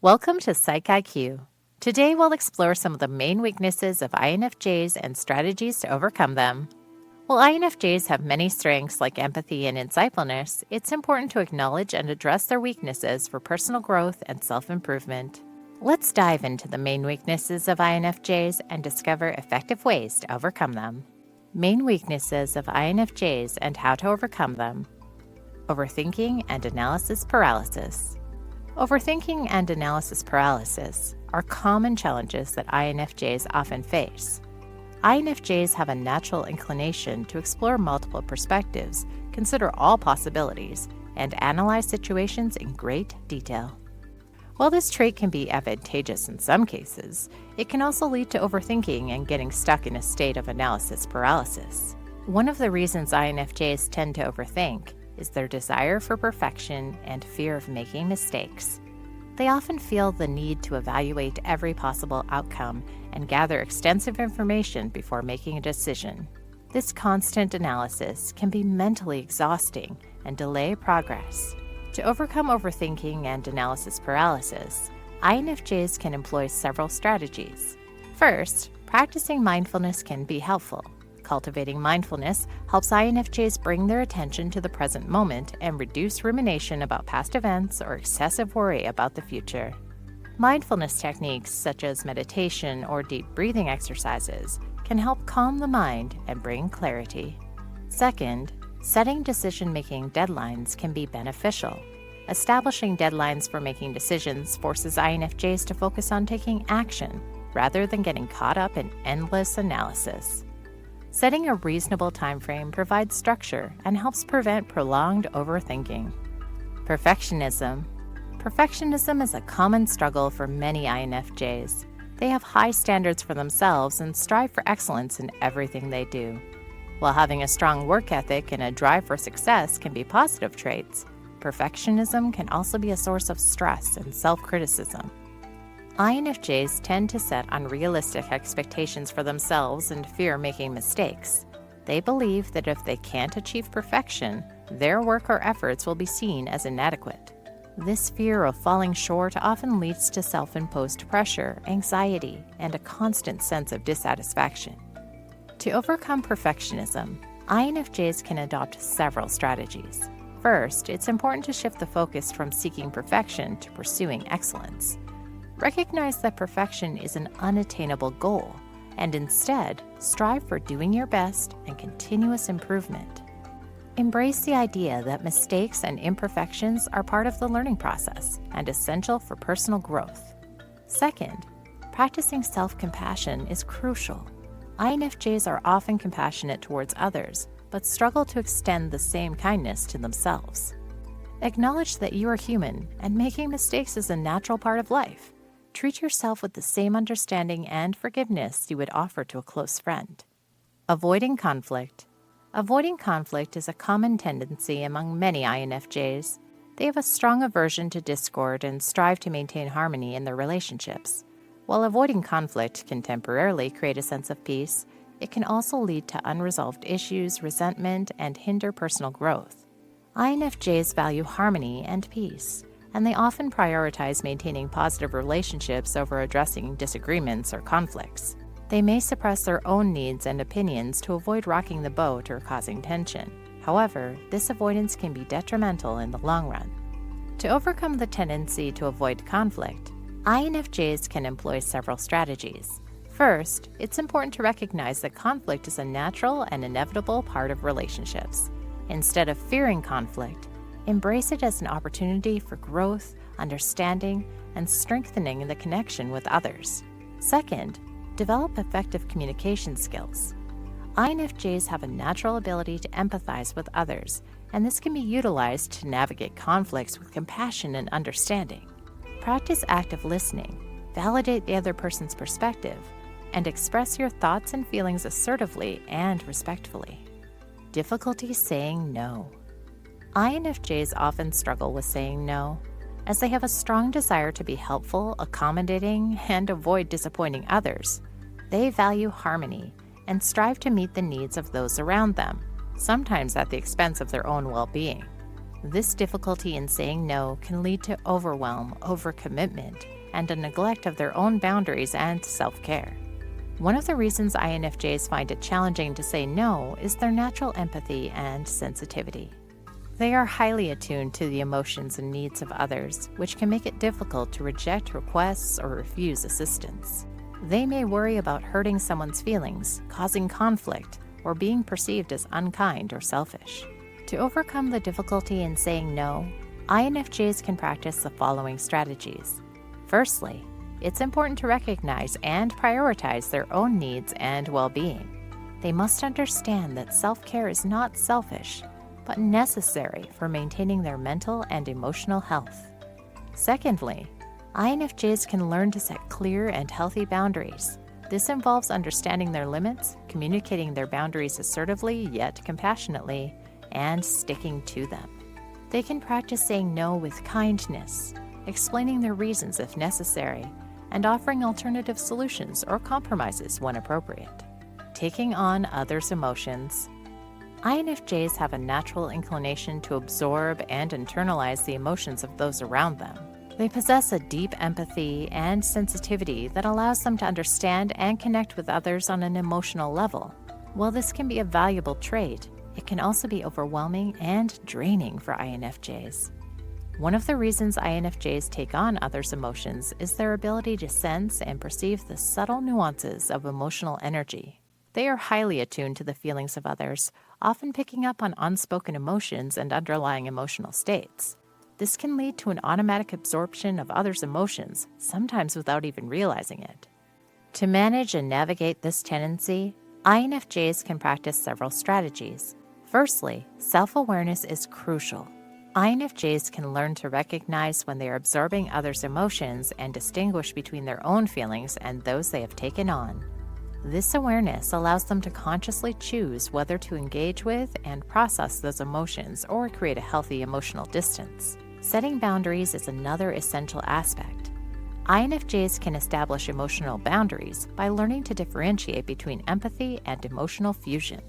Welcome to Psych IQ. Today we'll explore some of the main weaknesses of INFJs and strategies to overcome them. While INFJs have many strengths like empathy and insightfulness, it's important to acknowledge and address their weaknesses for personal growth and self-improvement. Let's dive into the main weaknesses of INFJs and discover effective ways to overcome them. Main weaknesses of INFJs and how to overcome them. Overthinking and analysis paralysis. Overthinking and analysis paralysis are common challenges that INFJs often face. INFJs have a natural inclination to explore multiple perspectives, consider all possibilities, and analyze situations in great detail. While this trait can be advantageous in some cases, it can also lead to overthinking and getting stuck in a state of analysis paralysis. One of the reasons INFJs tend to overthink is their desire for perfection and fear of making mistakes. They often feel the need to evaluate every possible outcome and gather extensive information before making a decision. This constant analysis can be mentally exhausting and delay progress. To overcome overthinking and analysis paralysis, INFJs can employ several strategies. First, practicing mindfulness can be helpful. Cultivating mindfulness helps INFJs bring their attention to the present moment and reduce rumination about past events or excessive worry about the future. Mindfulness techniques such as meditation or deep breathing exercises can help calm the mind and bring clarity. Second, setting decision-making deadlines can be beneficial. Establishing deadlines for making decisions forces INFJs to focus on taking action rather than getting caught up in endless analysis. Setting a reasonable time frame provides structure and helps prevent prolonged overthinking. Perfectionism. Perfectionism is a common struggle for many INFJs. They have high standards for themselves and strive for excellence in everything they do. While having a strong work ethic and a drive for success can be positive traits, perfectionism can also be a source of stress and self-criticism. INFJs tend to set unrealistic expectations for themselves and fear making mistakes. They believe that if they can't achieve perfection, their work or efforts will be seen as inadequate. This fear of falling short often leads to self-imposed pressure, anxiety, and a constant sense of dissatisfaction. To overcome perfectionism, INFJs can adopt several strategies. First, it's important to shift the focus from seeking perfection to pursuing excellence. Recognize that perfection is an unattainable goal, and instead, strive for doing your best and continuous improvement. Embrace the idea that mistakes and imperfections are part of the learning process and essential for personal growth. Second, practicing self-compassion is crucial. INFJs are often compassionate towards others, but struggle to extend the same kindness to themselves. Acknowledge that you are human, and making mistakes is a natural part of life. Treat yourself with the same understanding and forgiveness you would offer to a close friend. Avoiding conflict. Avoiding conflict is a common tendency among many INFJs. They have a strong aversion to discord and strive to maintain harmony in their relationships. While avoiding conflict can temporarily create a sense of peace, it can also lead to unresolved issues, resentment, and hinder personal growth. INFJs value harmony and peace, and they often prioritize maintaining positive relationships over addressing disagreements or conflicts. They may suppress their own needs and opinions to avoid rocking the boat or causing tension. However, this avoidance can be detrimental in the long run. To overcome the tendency to avoid conflict, INFJs can employ several strategies. First, it's important to recognize that conflict is a natural and inevitable part of relationships. Instead of fearing conflict, embrace it as an opportunity for growth, understanding, and strengthening the connection with others. Second, develop effective communication skills. INFJs have a natural ability to empathize with others, and this can be utilized to navigate conflicts with compassion and understanding. Practice active listening, validate the other person's perspective, and express your thoughts and feelings assertively and respectfully. Difficulty saying no. INFJs often struggle with saying no, as they have a strong desire to be helpful, accommodating, and avoid disappointing others. They value harmony and strive to meet the needs of those around them, sometimes at the expense of their own well-being. This difficulty in saying no can lead to overwhelm, overcommitment, and a neglect of their own boundaries and self-care. One of the reasons INFJs find it challenging to say no is their natural empathy and sensitivity. They are highly attuned to the emotions and needs of others, which can make it difficult to reject requests or refuse assistance. They may worry about hurting someone's feelings, causing conflict, or being perceived as unkind or selfish. To overcome the difficulty in saying no, INFJs can practice the following strategies. Firstly, it's important to recognize and prioritize their own needs and well-being. They must understand that self-care is not selfish, but necessary for maintaining their mental and emotional health. Secondly, INFJs can learn to set clear and healthy boundaries. This involves understanding their limits, communicating their boundaries assertively yet compassionately, and sticking to them. They can practice saying no with kindness, explaining their reasons if necessary, and offering alternative solutions or compromises when appropriate. Taking on others' emotions. INFJs have a natural inclination to absorb and internalize the emotions of those around them. They possess a deep empathy and sensitivity that allows them to understand and connect with others on an emotional level. While this can be a valuable trait, it can also be overwhelming and draining for INFJs. One of the reasons INFJs take on others' emotions is their ability to sense and perceive the subtle nuances of emotional energy. They are highly attuned to the feelings of others, often picking up on unspoken emotions and underlying emotional states. This can lead to an automatic absorption of others' emotions, sometimes without even realizing it. To manage and navigate this tendency, INFJs can practice several strategies. Firstly, self-awareness is crucial. INFJs can learn to recognize when they are absorbing others' emotions and distinguish between their own feelings and those they have taken on. This awareness allows them to consciously choose whether to engage with and process those emotions or create a healthy emotional distance. Setting boundaries is another essential aspect. INFJs can establish emotional boundaries by learning to differentiate between empathy and emotional fusion.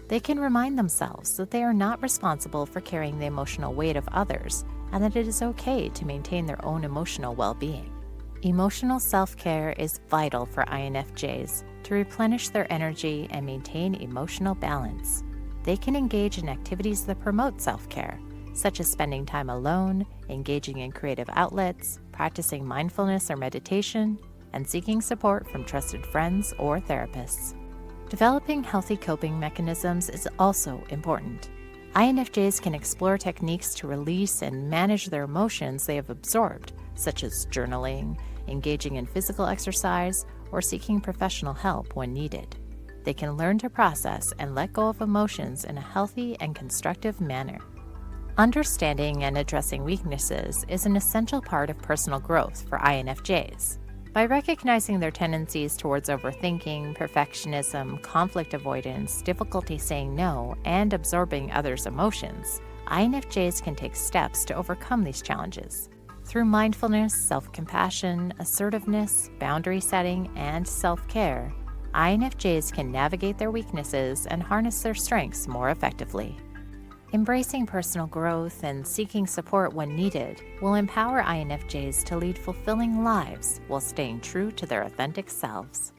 They can remind themselves that they are not responsible for carrying the emotional weight of others and that it is okay to maintain their own emotional well-being. Emotional self-care is vital for INFJs to replenish their energy and maintain emotional balance. They can engage in activities that promote self-care, such as spending time alone, engaging in creative outlets, practicing mindfulness or meditation, and seeking support from trusted friends or therapists. Developing healthy coping mechanisms is also important. INFJs can explore techniques to release and manage their emotions they have absorbed, such as journaling, engaging in physical exercise, or seeking professional help when needed. They can learn to process and let go of emotions in a healthy and constructive manner. Understanding and addressing weaknesses is an essential part of personal growth for INFJs. By recognizing their tendencies towards overthinking, perfectionism, conflict avoidance, difficulty saying no, and absorbing others' emotions, INFJs can take steps to overcome these challenges. Through mindfulness, self-compassion, assertiveness, boundary setting, and self-care, INFJs can navigate their weaknesses and harness their strengths more effectively. Embracing personal growth and seeking support when needed will empower INFJs to lead fulfilling lives while staying true to their authentic selves.